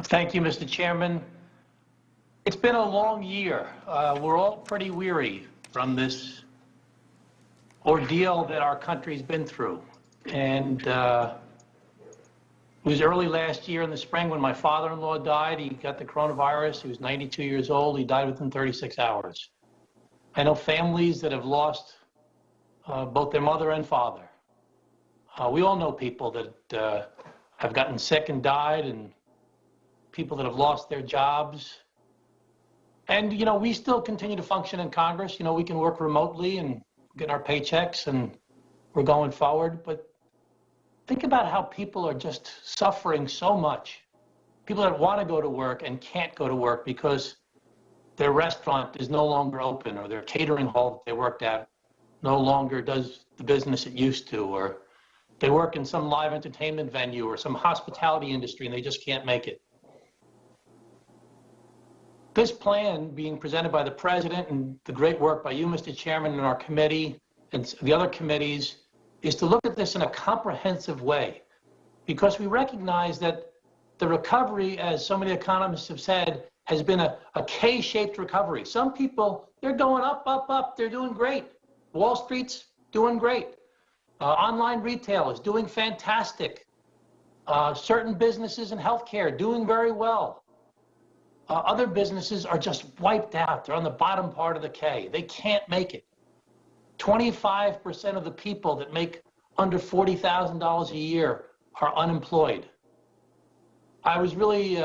Thank you, Mr. Chairman. It's been a long year. We're all pretty weary from this ordeal that our country's been through. And it was early last year in the spring when my father-in-law died. He got the coronavirus. He was 92 years old. He died within 36 hours. I know families that have lost both their mother and father. We all know people that have gotten sick and died, and people that have lost their jobs. And, you know, we still continue to function in Congress. You know, we can work remotely and get our paychecks, and we're going forward. But think about how people are just suffering so much. People that want to go to work and can't go to work because their restaurant is no longer open, or their catering hall that they worked at no longer does the business it used to, or they work in some live entertainment venue or some hospitality industry and they just can't make it. This plan being presented by the President and the great work by you, Mr. Chairman, and our committee and the other committees is to look at this in a comprehensive way, because we recognize that the recovery, as so many economists have said, has been a K-shaped recovery. Some people, they're going up, up, up. They're doing great. Wall Street's doing great. Online retail is doing fantastic. Certain businesses in healthcare doing very well. Other businesses are just wiped out. They're on the bottom part of the K. They can't make it. 25% of the people that make under $40,000 a year are unemployed. I was really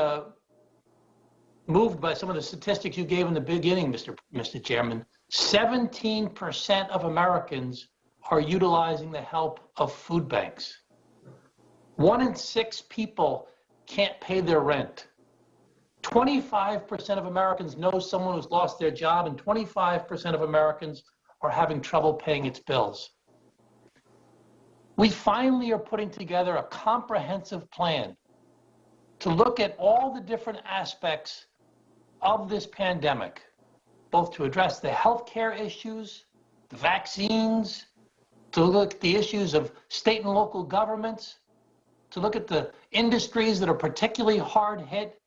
moved by some of the statistics you gave in the beginning, Mr. Chairman. 17% of Americans are utilizing the help of food banks. 1 in 6 people can't pay their rent. 25% of Americans know someone who's lost their job, and 25% of Americans are having trouble paying its bills. We finally are putting together a comprehensive plan to look at all the different aspects of this pandemic, both to address the healthcare issues, the vaccines, to look at the issues of state and local governments, to look at the industries that are particularly hard hit,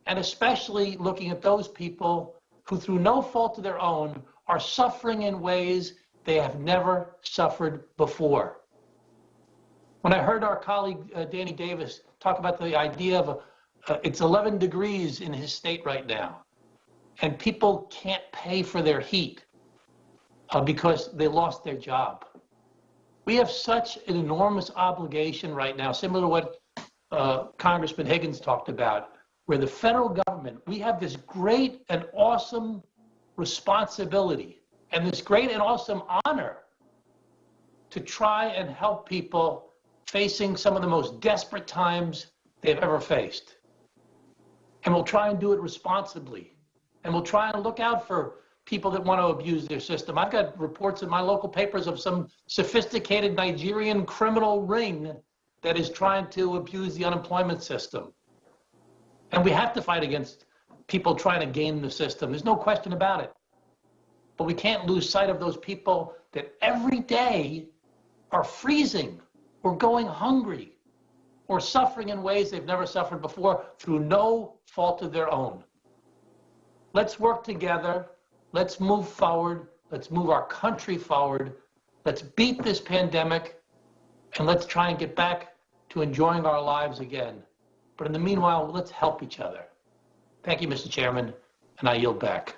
and especially looking at those people who, through no fault of their own, are suffering in ways they have never suffered before. When I heard our colleague Danny Davis talk about the idea of it's 11 degrees in his state right now, and people can't pay for their heat because they lost their job. We have such an enormous obligation right now, similar to what Congressman Higgins talked about, where the federal government, we have this great and awesome responsibility and this great and awesome honor to try and help people facing some of the most desperate times they've ever faced. And we'll try and do it responsibly. And we'll try and look out for people that want to abuse their system. I've got reports in my local papers of some sophisticated Nigerian criminal ring that is trying to abuse the unemployment system. And we have to fight against people trying to game the system. There's no question about it. But we can't lose sight of those people that every day are freezing or going hungry or suffering in ways they've never suffered before through no fault of their own. Let's work together. Let's move forward. Let's move our country forward. Let's beat this pandemic, and let's try and get back to enjoying our lives again. But in the meanwhile, let's help each other. Thank you, Mr. Chairman, and I yield back.